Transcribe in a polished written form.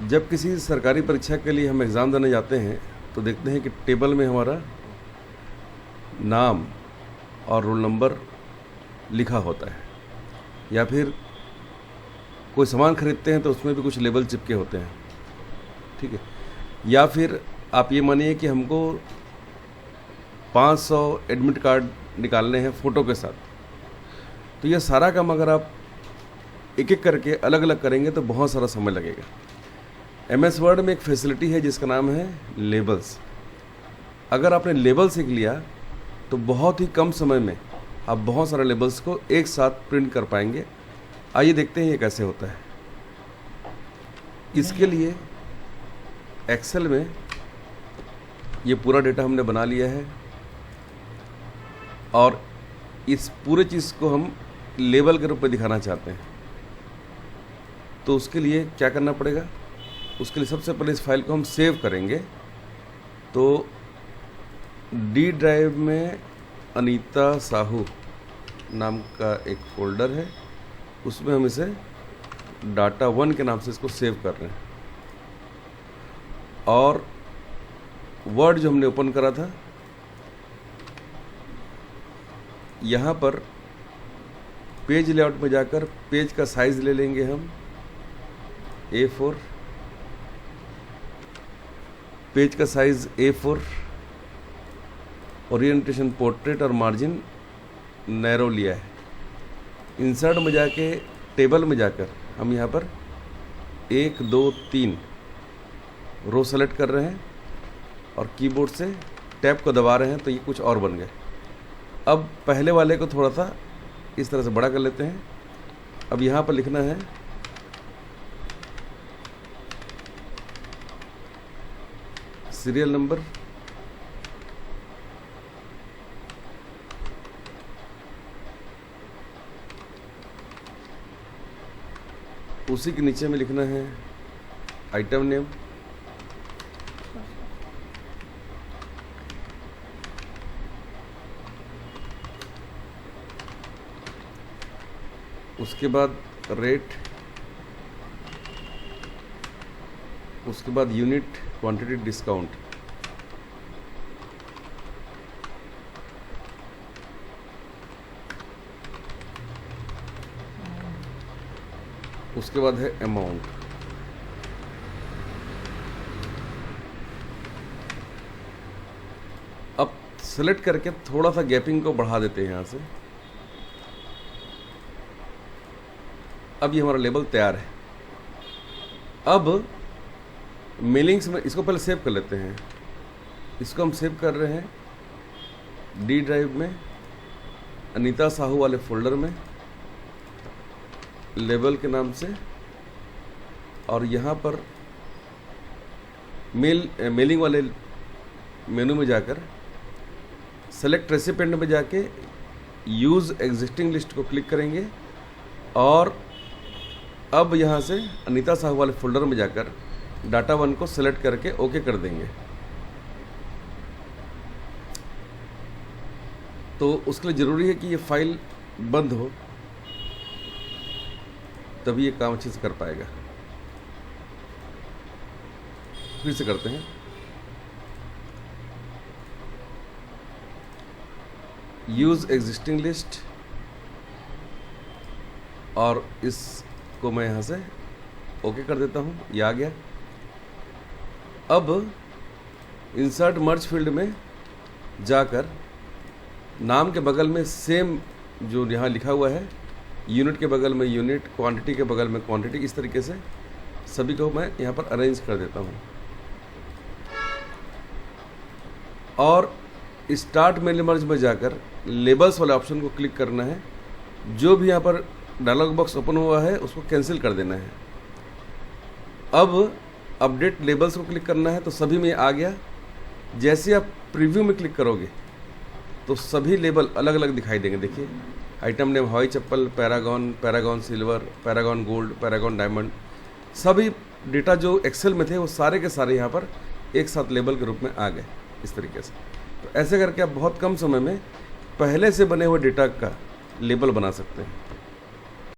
जब किसी सरकारी परीक्षा के लिए हम एग्ज़ाम देने जाते हैं तो देखते हैं कि टेबल में हमारा नाम और रोल नंबर लिखा होता है, या फिर कोई सामान खरीदते हैं तो उसमें भी कुछ लेबल चिपके होते हैं, ठीक है। या फिर आप ये मानिए कि हमको 500 एडमिट कार्ड निकालने हैं फ़ोटो के साथ, तो ये सारा काम अगर आप एक एक करके अलग अलग करेंगे तो बहुत सारा समय लगेगा। MS वर्ड में एक फैसिलिटी है जिसका नाम है लेबल्स। अगर आपने लेबल सीख लिया तो बहुत ही कम समय में आप बहुत सारे लेबल्स को एक साथ प्रिंट कर पाएंगे। आइए देखते हैं ये कैसे होता है। इसके लिए एक्सेल में ये पूरा डेटा हमने बना लिया है और इस पूरे चीज़ को हम लेबल के रूप में दिखाना चाहते हैं। तो उसके लिए क्या करना पड़ेगा? उसके लिए सबसे पहले इस फाइल को हम सेव करेंगे। तो डी ड्राइव में अनीता साहू नाम का एक फोल्डर है, उसमें हम इसे डाटा 1 के नाम से इसको सेव कर रहे हैं। और वर्ड जो हमने ओपन करा था, यहाँ पर पेज लेआउट में जाकर पेज का साइज़ ले लेंगे हम A4, पेज का साइज़ A4, ओरिएंटेशन पोर्ट्रेट और मार्जिन नैरो लिया है। इंसर्ट में जाके टेबल में जाकर हम यहाँ पर 1 2 3 रो सेलेक्ट कर रहे हैं और कीबोर्ड से टैब को दबा रहे हैं तो ये कुछ और बन गए। अब पहले वाले को थोड़ा सा इस तरह से बड़ा कर लेते हैं। अब यहाँ पर लिखना है सीरियल नंबर, उसी के नीचे में लिखना है आइटम नेम, उसके बाद रेट, उसके बाद यूनिट, क्वांटिटी, डिस्काउंट, उसके बाद है अमाउंट। अब सेलेक्ट करके थोड़ा सा गैपिंग को बढ़ा देते हैं यहाँ से। अब ये हमारा लेबल तैयार है। अब मेलिंग्स में इसको पहले सेव कर लेते हैं। इसको हम सेव कर रहे हैं डी ड्राइव में अनीता साहू वाले फोल्डर में लेबल के नाम से, और यहाँ पर मेलिंग वाले मेनू में जाकर सेलेक्ट रेसिपेंट में जाके यूज़ एग्जिस्टिंग लिस्ट को क्लिक करेंगे और अब यहाँ से अनीता साहू वाले फोल्डर में जाकर डाटा 1 को सेलेक्ट करके ओके कर देंगे। तो उसके लिए ज़रूरी है कि ये फाइल बंद हो, तभी ये काम अच्छे से कर पाएगा। फिर से करते हैं। यूज़ एग्जिस्टिंग लिस्ट, और इसको मैं यहाँ से ओके कर देता हूँ। ये आ गया। अब इंसर्ट मर्ज फील्ड में जाकर नाम के बगल में सेम जो यहाँ लिखा हुआ है, यूनिट के बगल में यूनिट, क्वांटिटी के बगल में क्वांटिटी, इस तरीके से सभी को मैं यहाँ पर अरेंज कर देता हूँ। और स्टार्ट मेन्यू मर्ज में जाकर लेबल्स वाले ऑप्शन को क्लिक करना है। जो भी यहाँ पर डायलॉग बॉक्स ओपन हुआ है उसको कैंसिल कर देना है। अब अपडेट लेबल्स को क्लिक करना है तो सभी में आ गया। जैसे आप प्रीव्यू में क्लिक करोगे तो सभी लेबल अलग अलग दिखाई देंगे। देखिए, आइटम नेम हवाई चप्पल, Paragon, Paragon silver, Paragon gold, Paragon diamond, सभी डेटा जो एक्सेल में थे वो सारे के सारे यहाँ पर एक साथ लेबल के रूप में आ गए इस तरीके से। तो ऐसे करके आप बहुत कम समय में पहले से बने हुए डेटा का लेबल बना सकते हैं।